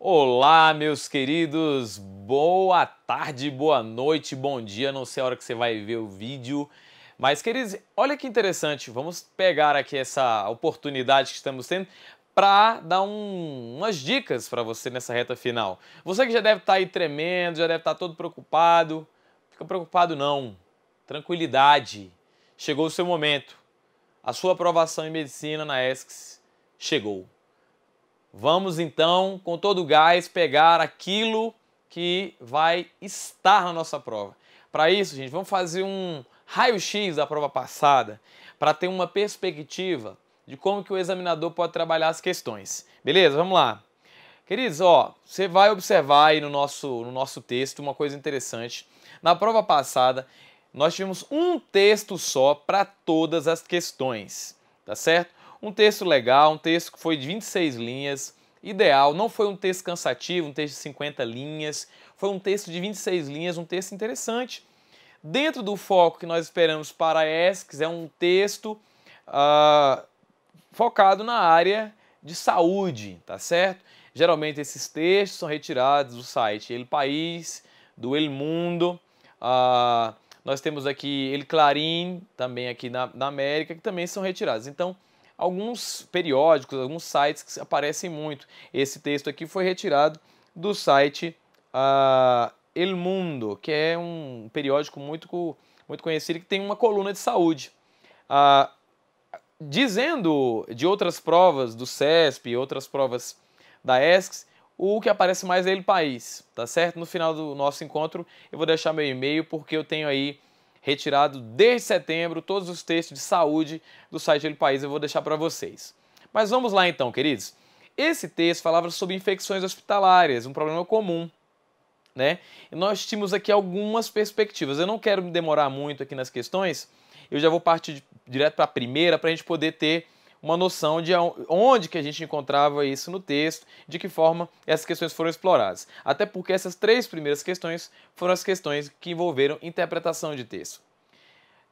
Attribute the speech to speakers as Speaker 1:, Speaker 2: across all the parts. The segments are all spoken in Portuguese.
Speaker 1: Olá, meus queridos, boa tarde, boa noite, bom dia, não sei a hora que você vai ver o vídeo, mas queridos, olha que interessante, vamos pegar aqui essa oportunidade que estamos tendo para dar umas dicas para você nessa reta final. Você que já deve estar aí tremendo, já deve estar todo preocupado, fica preocupado não, tranquilidade, chegou o seu momento, a sua aprovação em medicina na ESCS chegou. Vamos então, com todo o gás, pegar aquilo que vai estar na nossa prova. Para isso, gente, vamos fazer um raio-x da prova passada para ter uma perspectiva de como que o examinador pode trabalhar as questões. Beleza? Vamos lá. Queridos, ó, você vai observar aí no nosso texto uma coisa interessante. Na prova passada, nós tivemos um texto só para todas as questões, tá certo? Um texto legal, um texto que foi de 26 linhas, ideal, não foi um texto cansativo, um texto de 50 linhas, foi um texto de 26 linhas, um texto interessante. Dentro do foco que nós esperamos para a ESCS, é um texto focado na área de saúde, tá certo? Geralmente esses textos são retirados do site El País, do El Mundo, nós temos aqui El Clarín, também aqui na América, que também são retirados. Então, alguns periódicos, alguns sites que aparecem muito. Esse texto aqui foi retirado do site El Mundo, que é um periódico muito conhecido que tem uma coluna de saúde. Dizendo de outras provas do CESP e outras provas da ESCS, o que aparece mais é El País, tá certo? No final do nosso encontro eu vou deixar meu e-mail porque eu tenho aí retirado desde setembro todos os textos de saúde do site El País, eu vou deixar para vocês. Mas vamos lá então, queridos. Esse texto falava sobre infecções hospitalárias, um problema comum, né? E nós tínhamos aqui algumas perspectivas. Eu não quero me demorar muito aqui nas questões, eu já vou partir direto para a primeira para a gente poder ter uma noção de onde que a gente encontrava isso no texto, de que forma essas questões foram exploradas. Até porque essas três primeiras questões foram as questões que envolveram interpretação de texto.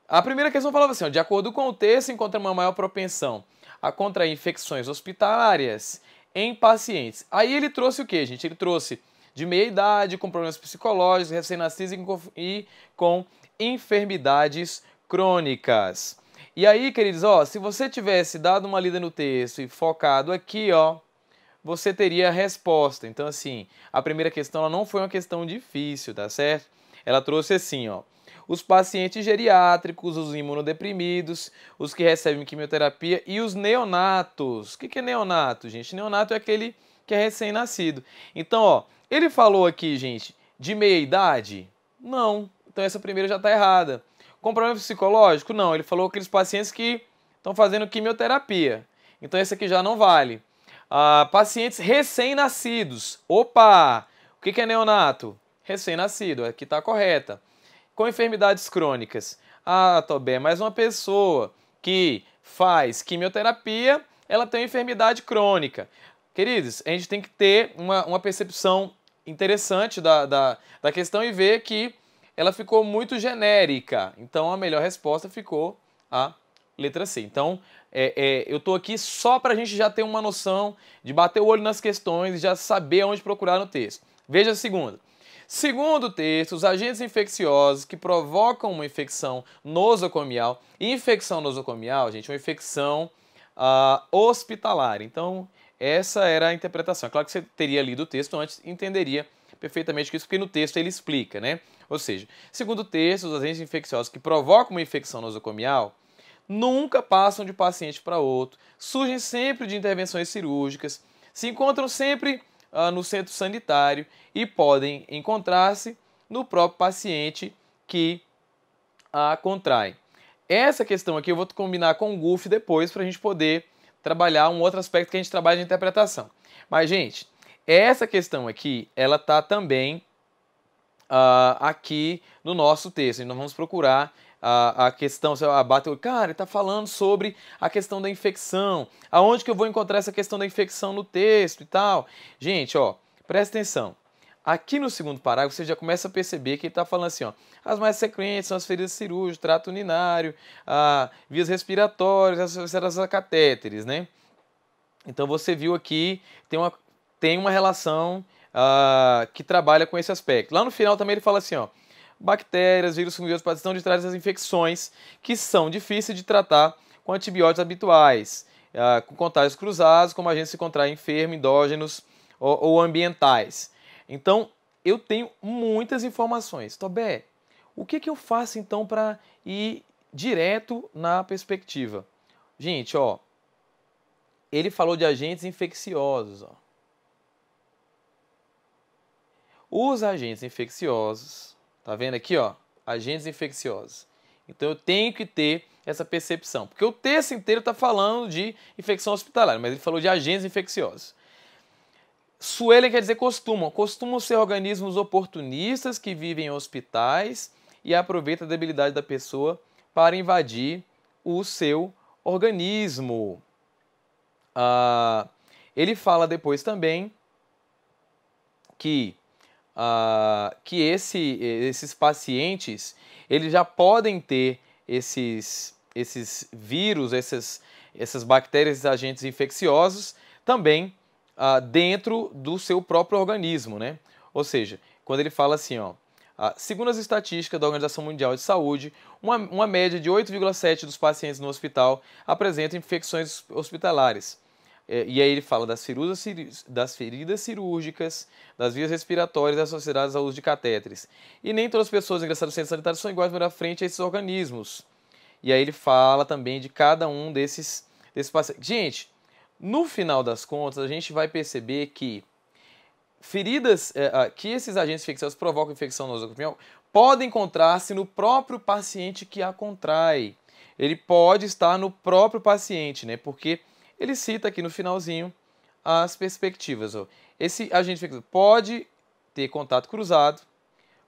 Speaker 1: A primeira questão falava assim, ó, de acordo com o texto, encontra uma maior propensão a contrair infecções hospitalárias em pacientes. Aí ele trouxe o que, gente? Ele trouxe de meia idade, com problemas psicológicos, recém-nascidos e com enfermidades crônicas. E aí, queridos, ó, se você tivesse dado uma lida no texto e focado aqui, ó, você teria a resposta. Então, assim, a primeira questão ela não foi uma questão difícil, tá certo? Ela trouxe assim, ó, os pacientes geriátricos, os imunodeprimidos, os que recebem quimioterapia e os neonatos. O que é neonato, gente? Neonato é aquele que é recém-nascido. Então, ó, ele falou aqui, gente, de meia idade? Não. Então essa primeira já está errada. Com problema psicológico? Não. Ele falou aqueles pacientes que estão fazendo quimioterapia. Então esse aqui já não vale. Pacientes recém-nascidos. Opa! O que é neonato? Recém-nascido. Aqui está correta. Com enfermidades crônicas. Tobé, mas uma pessoa que faz quimioterapia, ela tem uma enfermidade crônica. Queridos, a gente tem que ter uma percepção interessante da questão e ver que ela ficou muito genérica. Então, a melhor resposta ficou a letra C. Então, eu estou aqui só para a gente já ter uma noção de bater o olho nas questões e já saber onde procurar no texto. Veja a segunda. Segundo o texto, os agentes infecciosos que provocam uma infecção nosocomial. Infecção nosocomial, gente, é uma infecção hospitalar. Então, essa era a interpretação. É claro que você teria lido o texto antes e entenderia perfeitamente isso, porque no texto ele explica, né? Ou seja, segundo o texto, os agentes infecciosos que provocam uma infecção nosocomial nunca passam de paciente para outro, surgem sempre de intervenções cirúrgicas, se encontram sempre no centro sanitário e podem encontrar-se no próprio paciente que a contrai. Essa questão aqui eu vou combinar com o GUF depois para a gente poder trabalhar um outro aspecto que a gente trabalha de interpretação. Mas, gente, essa questão aqui, ela está também aqui no nosso texto. Nós vamos procurar a questão, cara, está falando sobre a questão da infecção. Aonde que eu vou encontrar essa questão da infecção no texto e tal? Gente, ó, presta atenção. Aqui no segundo parágrafo, você já começa a perceber que ele está falando assim, ó, as mais frequentes são as feridas cirúrgicas, trato urinário, vias respiratórias, as catéteres, né? Então você viu aqui, tem tem uma relação que trabalha com esse aspecto. Lá no final também ele fala assim, ó, bactérias, vírus, fungos estão de trás das infecções que são difíceis de tratar com antibióticos habituais, com contágios cruzados, como a gente se contrai enfermo, endógenos ou ambientais. Então, eu tenho muitas informações. Tobé, o que eu faço então para ir direto na perspectiva? Gente, ó, ele falou de agentes infecciosos. Ó. Os agentes infecciosos, tá vendo aqui, ó? Agentes infecciosos. Então eu tenho que ter essa percepção, porque o texto inteiro está falando de infecção hospitalar, mas ele falou de agentes infecciosos. Suelen quer dizer costumam. Costumam ser organismos oportunistas que vivem em hospitais e aproveitam a debilidade da pessoa para invadir o seu organismo. Ele fala depois também que esses pacientes eles já podem ter esses vírus, essas bactérias, esses agentes infecciosos também dentro do seu próprio organismo, né? Ou seja, quando ele fala assim, ó, segundo as estatísticas da Organização Mundial de Saúde, uma média de 8,7% dos pacientes no hospital apresentam infecções hospitalares. E aí ele fala das feridas cirúrgicas, das vias respiratórias associadas ao uso de catéteres. E nem todas as pessoas ingressadas no centro sanitário são iguais para frente a esses organismos. E aí ele fala também de cada um desses pacientes. Gente, no final das contas, a gente vai perceber que que esses agentes infecciosos provocam infecção nosocomial podem encontrar-se no próprio paciente que a contrai. Ele pode estar no próprio paciente, né? Porque ele cita aqui no finalzinho as perspectivas. Ó. Esse agente infeccioso pode ter contato cruzado,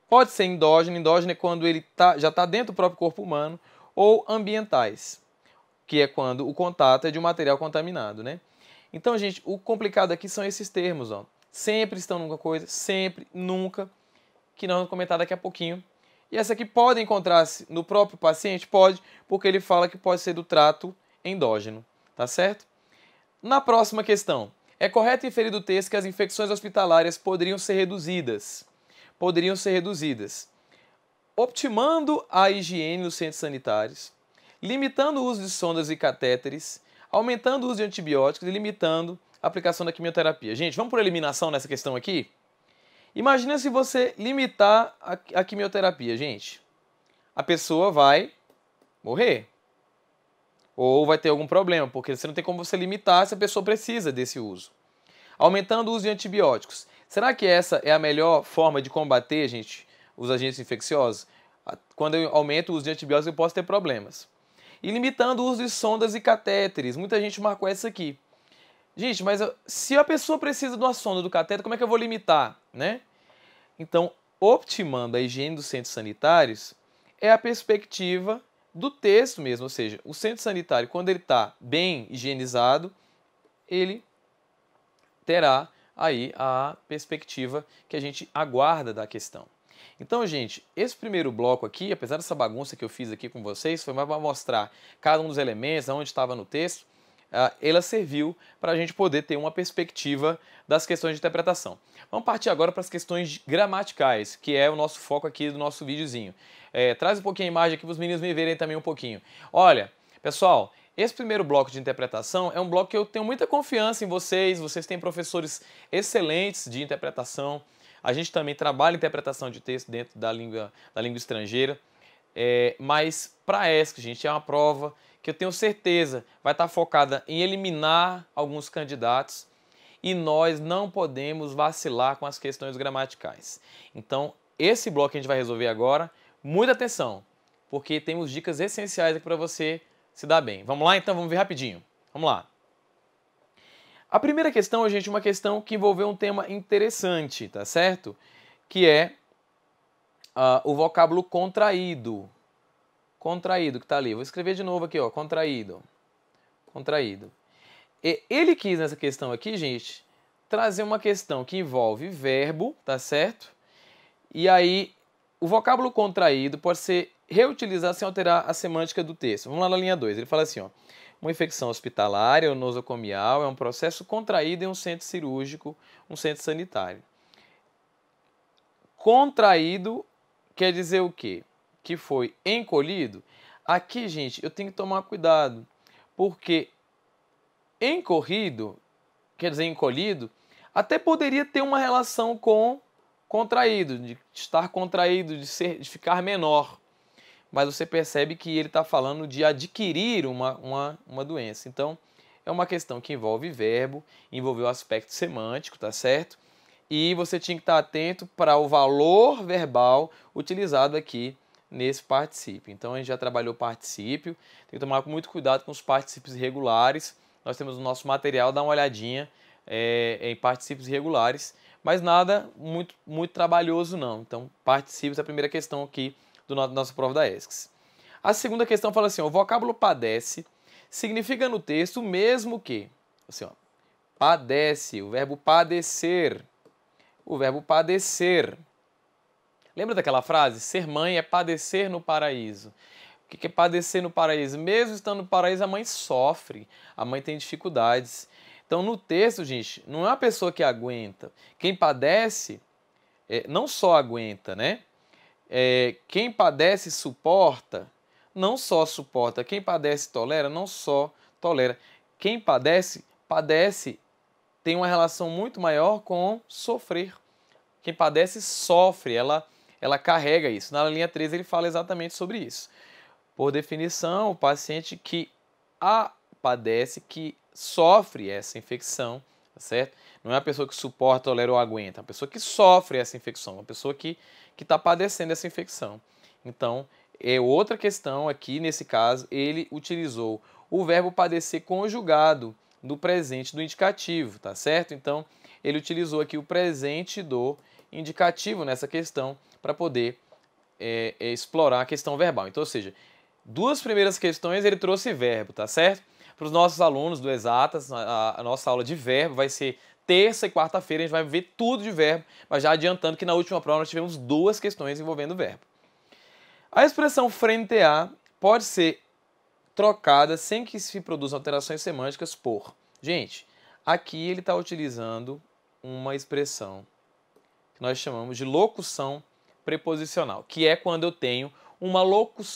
Speaker 1: pode ser endógeno. Endógeno é quando ele já está dentro do próprio corpo humano, ou ambientais, que é quando o contato é de um material contaminado, né? Então, gente, o complicado aqui são esses termos, ó. Sempre estão numa coisa, sempre, nunca, que nós vamos comentar daqui a pouquinho. E essa aqui pode encontrar-se no próprio paciente? Pode, porque ele fala que pode ser do trato endógeno, tá certo? Na próxima questão, é correto inferir do texto que as infecções hospitalares poderiam ser reduzidas. Poderiam ser reduzidas. Optimando a higiene nos centros sanitários, limitando o uso de sondas e catéteres, aumentando o uso de antibióticos e limitando a aplicação da quimioterapia. Gente, vamos por eliminação nessa questão aqui? Imagina se você limitar a quimioterapia, gente. A pessoa vai morrer. Ou vai ter algum problema, porque você não tem como você limitar se a pessoa precisa desse uso. Aumentando o uso de antibióticos. Será que essa é a melhor forma de combater, gente, os agentes infecciosos? Quando eu aumento o uso de antibióticos, eu posso ter problemas. E limitando o uso de sondas e catéteres. Muita gente marcou essa aqui. Gente, mas se a pessoa precisa de uma sonda do catéter, como é que eu vou limitar, né? Então, optimando a higiene dos centros sanitários é a perspectiva do texto mesmo, ou seja, o centro sanitário, quando ele está bem higienizado, ele terá aí a perspectiva que a gente aguarda da questão. Então, gente, esse primeiro bloco aqui, apesar dessa bagunça que eu fiz aqui com vocês, foi mais para mostrar cada um dos elementos, onde estava no texto, ela serviu para a gente poder ter uma perspectiva das questões de interpretação. Vamos partir agora para as questões gramaticais, que é o nosso foco aqui do nosso videozinho. Traz um pouquinho a imagem aqui para os meninos me verem também um pouquinho. Olha, pessoal, esse primeiro bloco de interpretação é um bloco que eu tenho muita confiança em vocês, vocês têm professores excelentes de interpretação, a gente também trabalha interpretação de texto dentro da língua estrangeira, mas para a ESC, gente, é uma prova que eu tenho certeza vai estar focada em eliminar alguns candidatos e nós não podemos vacilar com as questões gramaticais. Então, esse bloco que a gente vai resolver agora, muita atenção, porque temos dicas essenciais aqui para você se dar bem. Vamos lá então? Vamos ver rapidinho. Vamos lá. A primeira questão, gente, é uma questão que envolveu um tema interessante, tá certo? Que é o vocábulo contraído. Contraído, que está ali. Vou escrever de novo aqui, ó, contraído. Contraído. E ele quis, nessa questão aqui, gente, trazer uma questão que envolve verbo, tá certo? E aí, o vocábulo contraído pode ser reutilizado sem alterar a semântica do texto. Vamos lá na linha 2. Ele fala assim, ó. Uma infecção hospitalar ou nosocomial é um processo contraído em um centro cirúrgico, um centro sanitário. Contraído quer dizer o quê? Que foi encolhido? Aqui, gente, eu tenho que tomar cuidado, porque encorrido, quer dizer encolhido, até poderia ter uma relação com contraído, de estar contraído, de ficar menor. Mas você percebe que ele está falando de adquirir uma doença. Então, é uma questão que envolve verbo, envolve o aspecto semântico, tá certo? E você tinha que estar atento para o valor verbal utilizado aqui nesse particípio. Então, a gente já trabalhou particípio, tem que tomar muito cuidado com os particípios irregulares. Nós temos no nosso material, dá uma olhadinha em particípios irregulares, mas nada muito trabalhoso não. Então, particípios é a primeira questão aqui da nossa prova da ESCS. A segunda questão fala assim, ó, o vocábulo padece significa no texto o mesmo que, assim, ó, padece, o verbo padecer. O verbo padecer. Lembra daquela frase? Ser mãe é padecer no paraíso. O que é padecer no paraíso? Mesmo estando no paraíso, a mãe sofre, a mãe tem dificuldades. Então, no texto, gente, não é uma pessoa que aguenta. Quem padece, não só aguenta, né? Quem padece suporta, não só suporta. Quem padece tolera, não só tolera. Quem padece, tem uma relação muito maior com sofrer. Quem padece sofre, ela carrega isso. Na linha 13 ele fala exatamente sobre isso. Por definição, o paciente que padece, que sofre essa infecção, tá certo? Não é a pessoa que suporta, tolera ou aguenta, é a pessoa que sofre essa infecção, uma pessoa que está padecendo essa infecção. Então, é outra questão aqui, nesse caso, ele utilizou o verbo padecer conjugado do presente do indicativo, tá certo? Então, ele utilizou aqui o presente do indicativo nessa questão para poder explorar a questão verbal. Então, ou seja, duas primeiras questões ele trouxe verbo, tá certo? Para os nossos alunos do Exatas, a nossa aula de verbo vai ser terça e quarta-feira, a gente vai ver tudo de verbo, mas já adiantando que na última prova nós tivemos duas questões envolvendo verbo. A expressão frente a pode ser trocada sem que se produzam alterações semânticas por. Gente, aqui ele está utilizando uma expressão que nós chamamos de locução preposicional, que é quando eu tenho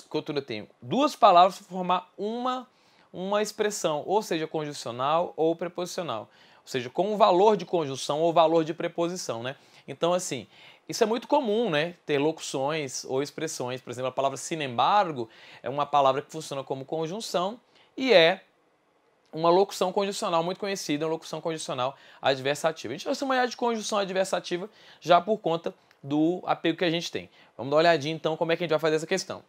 Speaker 1: quando eu tenho duas palavras para formar uma expressão, ou seja, conjuncional ou preposicional, ou seja, com um valor de conjunção ou valor de preposição, né? Então, assim, isso é muito comum, né? Ter locuções ou expressões, por exemplo, a palavra sin embargo é uma palavra que funciona como conjunção e é uma locução condicional muito conhecida, uma locução condicional adversativa. A gente vai chamar de conjunção adversativa já por conta do apego que a gente tem. Vamos dar uma olhadinha então como é que a gente vai fazer essa questão.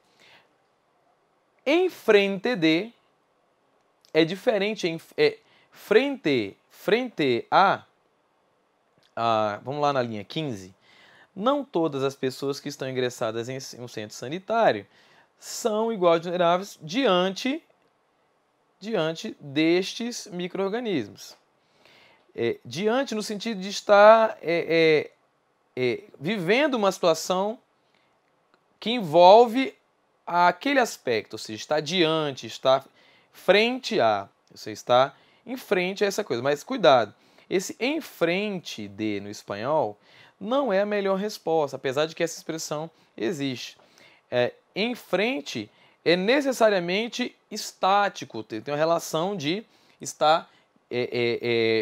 Speaker 1: Em frente de é diferente, frente a, vamos lá na linha 15, não todas as pessoas que estão ingressadas em um centro sanitário são igual de vulneráveis diante destes micro-organismos. Diante no sentido de estar vivendo uma situação que envolve aquele aspecto, ou seja, está diante, está frente a, você está em frente a essa coisa. Mas cuidado, esse em frente de no espanhol não é a melhor resposta, apesar de que essa expressão existe. Em frente é necessariamente estático, tem uma relação de estar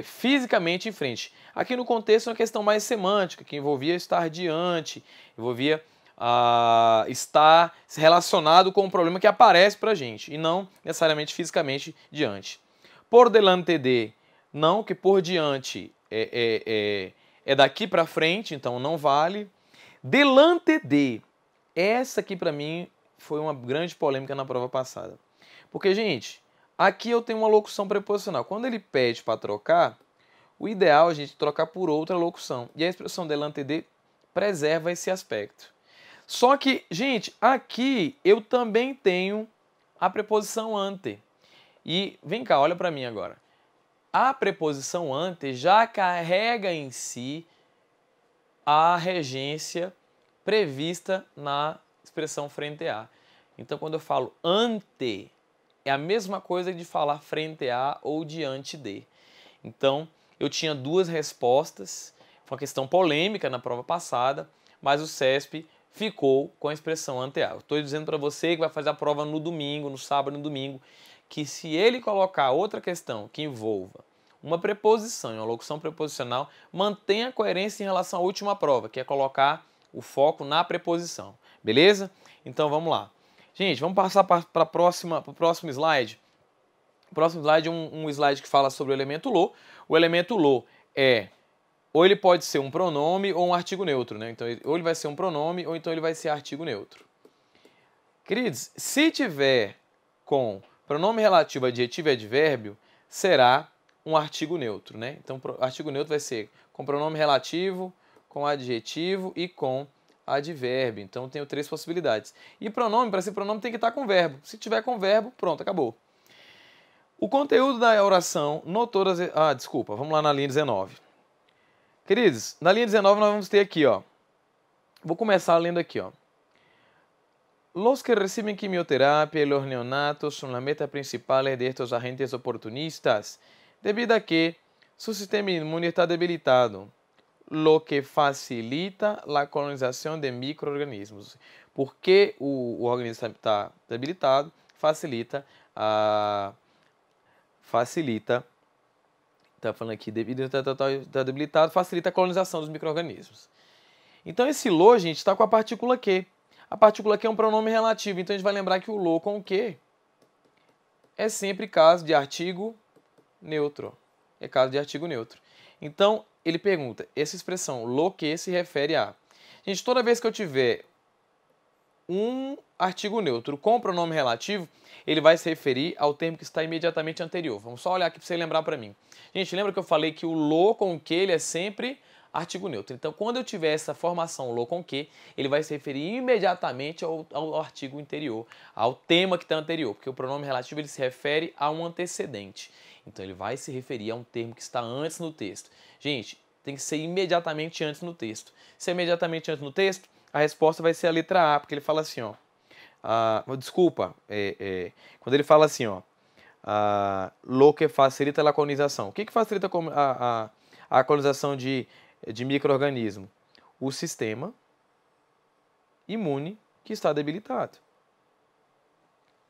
Speaker 1: fisicamente em frente. Aqui no contexto é uma questão mais semântica, que envolvia estar diante, envolvia estar relacionado com um problema que aparece para a gente, e não necessariamente fisicamente diante. Por delante de, não, que por diante é daqui para frente, então não vale. Delante de, essa aqui para mim foi uma grande polêmica na prova passada. Porque, gente, aqui eu tenho uma locução preposicional. Quando ele pede para trocar, o ideal é a gente trocar por outra locução. E a expressão delante de preserva esse aspecto. Só que, gente, aqui eu também tenho a preposição ante. E vem cá, olha para mim agora. A preposição ante já carrega em si a regência prevista na expressão frente a. Então, quando eu falo ante, é a mesma coisa de falar frente a ou diante de. Então, eu tinha duas respostas, foi uma questão polêmica na prova passada, mas o CESP ficou com a expressão ante a. Estou dizendo para você que vai fazer a prova no domingo, no sábado e no domingo, que se ele colocar outra questão que envolva uma preposição e uma locução preposicional, mantenha a coerência em relação à última prova, que é colocar o foco na preposição. Beleza? Então vamos lá. Gente, vamos passar para o próximo slide. O próximo slide é um slide que fala sobre o elemento lo. O elemento lo ou ele pode ser um pronome ou um artigo neutro, né? Então, ou ele vai ser um pronome ou então ele vai ser artigo neutro. Queridos, se tiver com pronome relativo, adjetivo e advérbio, será um artigo neutro, né? Então, artigo neutro vai ser com pronome relativo, com adjetivo e com advérbio. Então, tenho três possibilidades. E pronome, para ser pronome, tem que estar com verbo. Se tiver com verbo, pronto, acabou. O conteúdo da oração, no todas... desculpa, vamos lá na linha 19. Queridos, na linha 19 nós vamos ter aqui, ó. Vou começar lendo aqui, ó. Los que reciben quimioterapia y los neonatos son la meta principal de estos agentes oportunistas, debido a que su sistema inmune está debilitado, lo que facilita la colonización de micro-organismos. Porque o organismo está debilitado, facilita está falando aqui, devido está debilitado, facilita a colonização dos micro-organismos. Então esse lo, gente, está com a partícula que. A partícula que é um pronome relativo, então a gente vai lembrar que o lo com o que é sempre caso de artigo neutro. É caso de artigo neutro. Então, ele pergunta, essa expressão lo que se refere a... Gente, toda vez que eu tiver um artigo neutro com pronome relativo, ele vai se referir ao termo que está imediatamente anterior. Vamos só olhar aqui para você lembrar para mim. Gente, lembra que eu falei que o lo com o que ele é sempre artigo neutro. Então, quando eu tiver essa formação lo com que, ele vai se referir imediatamente ao artigo anterior, ao tema que está anterior, porque o pronome relativo ele se refere a um antecedente. Então, ele vai se referir a um termo que está antes no texto. Gente, tem que ser imediatamente antes no texto. Se é imediatamente antes no texto, a resposta vai ser a letra A, porque ele fala assim, ó. Quando ele fala assim, ó, lo que facilita a colonização. O que facilita a colonização de micro-organismo? O sistema imune que está debilitado.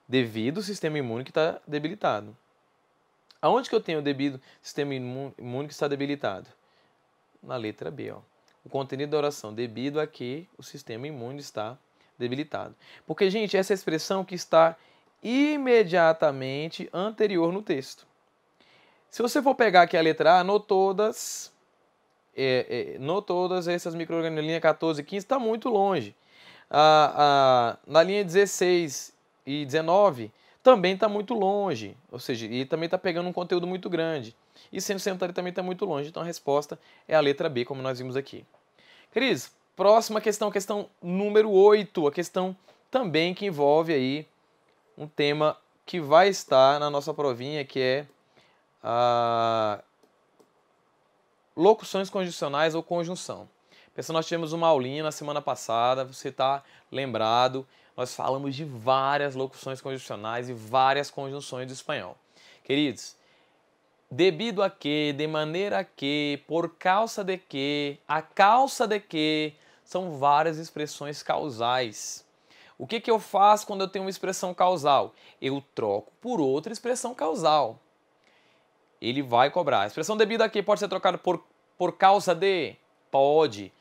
Speaker 1: Devido ao sistema imune que está debilitado. Aonde que eu tenho devido ao sistema imune que está debilitado? Na letra B, ó. O contenido da oração, devido a que o sistema imune está debilitado. Porque, gente, essa expressão que está imediatamente anterior no texto. Se você for pegar aqui a letra A, no todas essas micro-organismos, linha 14 e 15, está muito longe. Na linha 16 e 19, também está muito longe. Ou seja, e também está pegando um conteúdo muito grande. E sendo central também está muito longe. Então a resposta é a letra B, como nós vimos aqui. Cris, próxima questão, questão número 8. A questão também que envolve aí um tema que vai estar na nossa provinha, que é locuções condicionais ou conjunção. Pessoal, nós tivemos uma aulinha na semana passada, você está lembrado, nós falamos de várias locuções condicionais e várias conjunções do espanhol. Queridos, devido a que, de maneira que, por causa de que, a causa de que, são várias expressões causais. O que eu faço quando eu tenho uma expressão causal? Eu troco por outra expressão causal. Ele vai cobrar. A expressão devido a que pode ser trocada por causa de? Pode.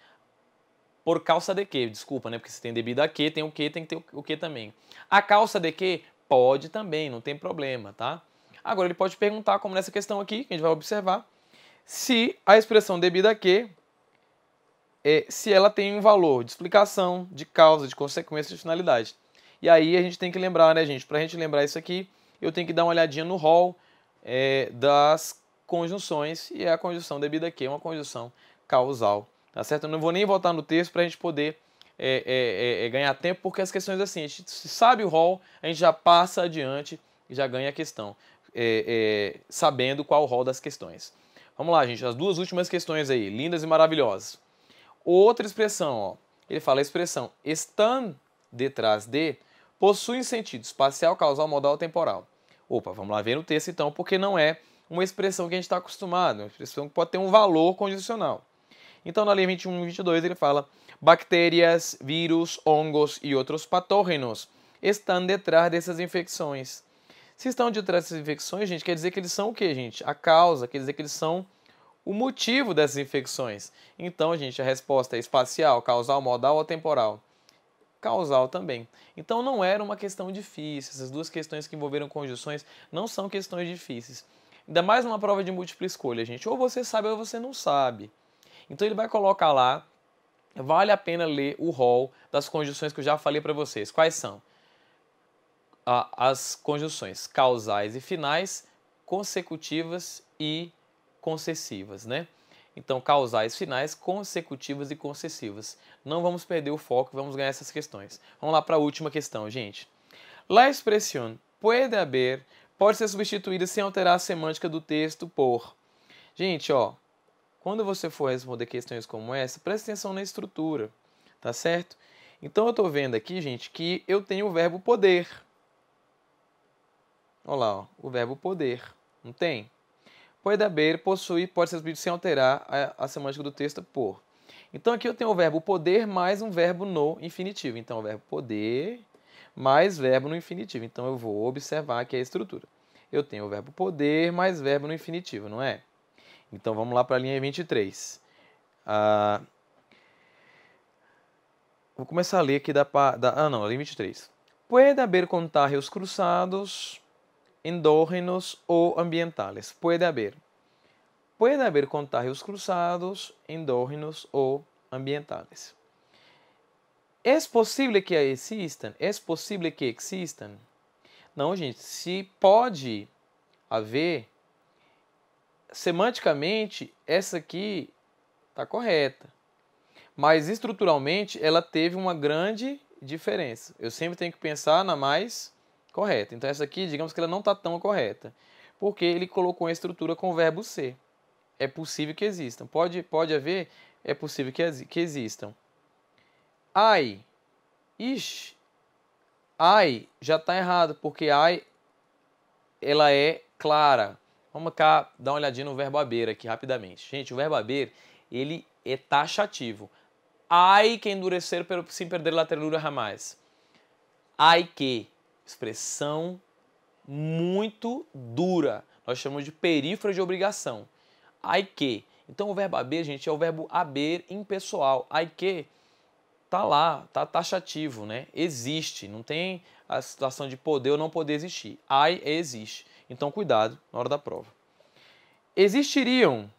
Speaker 1: Por causa de que? Desculpa, né? Porque se tem devido a que, tem que ter o que também. A causa de que? Pode também, não tem problema, tá? Agora ele pode perguntar, como nessa questão aqui, que a gente vai observar, se a expressão devido a que, se ela tem um valor de explicação, de causa, de consequência, de finalidade. E aí a gente tem que lembrar, né, gente? Para a gente lembrar isso aqui, eu tenho que dar uma olhadinha no rol das conjunções, e a conjunção devido a que é uma conjunção causal, tá certo? Eu não vou nem voltar no texto para a gente poder ganhar tempo, porque as questões assim, a gente sabe o rol, a gente já passa adiante e já ganha a questão, sabendo qual o rol das questões. Vamos lá, gente, as duas últimas questões aí, lindas e maravilhosas. Outra expressão, ó, ele fala a expressão están detrás de possui sentido espacial, causal, modal, temporal. Opa, vamos lá ver no texto então, porque não é uma expressão que a gente está acostumado, uma expressão que pode ter um valor condicional. Então, na linha 21 e 22, ele fala: bactérias, vírus, hongos e outros patógenos estão detrás dessas infecções. Se estão detrás dessas infecções, gente, quer dizer que eles são o quê, gente? A causa, quer dizer que eles são o motivo dessas infecções. Então, gente, a resposta é espacial, causal, modal ou temporal? Causal também. Então, não era uma questão difícil. Essas duas questões que envolveram conjunções não são questões difíceis. Ainda mais numa prova de múltipla escolha, gente. Ou você sabe ou você não sabe. Então, ele vai colocar lá, vale a pena ler o rol das conjunções que eu já falei para vocês. Quais são? As conjunções causais e finais, consecutivas e concessivas, né? Então, causais, finais, consecutivas e concessivas. Não vamos perder o foco, vamos ganhar essas questões. Vamos lá para a última questão, gente. La expresión puede haber pode ser substituída sem alterar a semântica do texto por. Gente, ó, quando você for responder questões como essa, preste atenção na estrutura, tá certo? Então, eu estou vendo aqui, gente, que eu tenho o verbo poder. Olha lá, ó, o verbo poder, não tem? Pode haber, possuir, pode ser substituído sem alterar a semântica do texto por. Então aqui eu tenho o verbo poder mais um verbo no infinitivo. Então o verbo poder mais verbo no infinitivo. Então eu vou observar aqui a estrutura. Eu tenho o verbo poder mais verbo no infinitivo, não é? Então vamos lá para a linha 23. Vou começar a ler aqui a linha 23. Pode haber contágios cruzados, endógenos ou ambientales. Puede haber contágios cruzados, endógenos ou ambientales. ¿Es posible que existam? ¿Es posible que existam? Não, gente. Se pode haver, semanticamente, essa aqui está correta. Mas estruturalmente, ela teve uma grande diferença. Eu sempre tenho que pensar na mais correta. Então essa aqui, digamos que ela não está tão correta, porque ele colocou a estrutura com o verbo ser. É possível que existam. Pode haver, é possível que existam. Ai, ixi, ai já está errado, porque ai, ela é clara. Vamos cá dar uma olhadinha no verbo haber aqui rapidamente. Gente, o verbo haber, ele é taxativo. Ai que endurecer sem perder la ternura jamais. Ai que, expressão muito dura. Nós chamamos de perífrase de obrigação. Ai que. Então o verbo haber, gente, é o verbo haber impessoal. Ai que tá lá, tá taxativo, né? Existe, não tem a situação de poder ou não poder existir. Ai existe. Então cuidado na hora da prova. Existiriam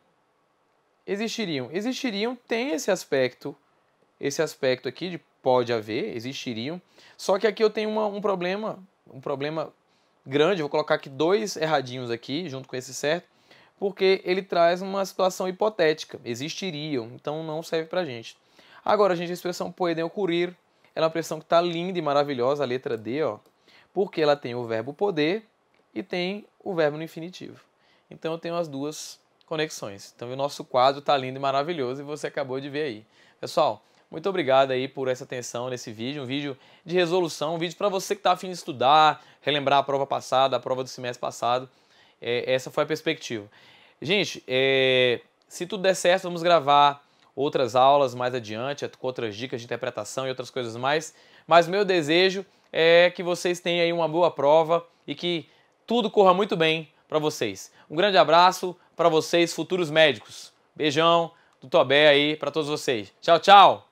Speaker 1: tem esse aspecto aqui de pode haver, existiriam. Só que aqui eu tenho um problema grande. Eu vou colocar aqui 2 erradinhos aqui, junto com esse certo, porque ele traz uma situação hipotética. Existiriam, então não serve pra gente. Agora, gente, a expressão podem ocorrer, ela é uma expressão que está linda e maravilhosa, a letra D, ó, porque ela tem o verbo poder e tem o verbo no infinitivo. Então eu tenho as duas conexões. Então o nosso quadro está lindo e maravilhoso e você acabou de ver aí. Pessoal, muito obrigado aí por essa atenção nesse vídeo, um vídeo de resolução, um vídeo para você que está a fim de estudar, relembrar a prova passada, a prova do semestre passado. Essa foi a perspectiva. Gente, se tudo der certo, vamos gravar outras aulas mais adiante, com outras dicas de interpretação e outras coisas mais. Mas meu desejo é que vocês tenham aí uma boa prova e que tudo corra muito bem para vocês. Um grande abraço para vocês, futuros médicos. Beijão do Tobé aí para todos vocês. Tchau, tchau!